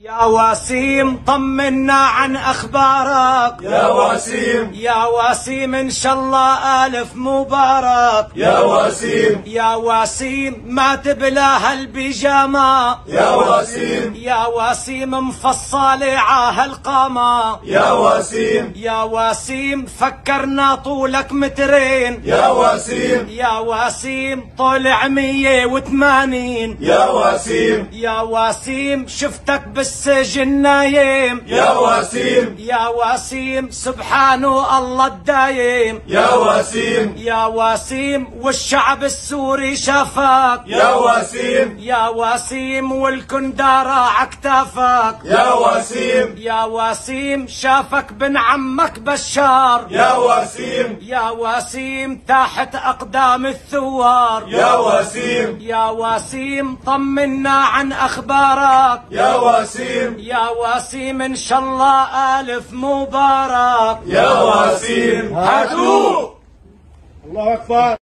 يا وسيم طمنا عن اخبارك يا وسيم، يا وسيم ان شاء الله الف مبارك يا وسيم، يا وسيم ما تبلاه البيجامه يا وسيم، يا وسيم مفصله عاه القامه يا وسيم، يا وسيم فكرنا طولك مترين يا وسيم، يا وسيم طلع 180 يا وسيم، يا وسيم شفتك بالسجن نايم يا وسيم، يا وسيم سبحان الله الدايم يا وسيم، يا وسيم والشعب السوري شافك يا وسيم، يا وسيم والكندارة عكتافك يا وسيم، يا وسيم شافك بن عمك بشار يا وسيم، يا وسيم تحت أقدام الثوار يا وسيم، يا وسيم طمنا عن أخبارك يا وسيم، يا وسيم إن شاء الله ألف مبارك يا وسيم، هاتوا الله أكبر.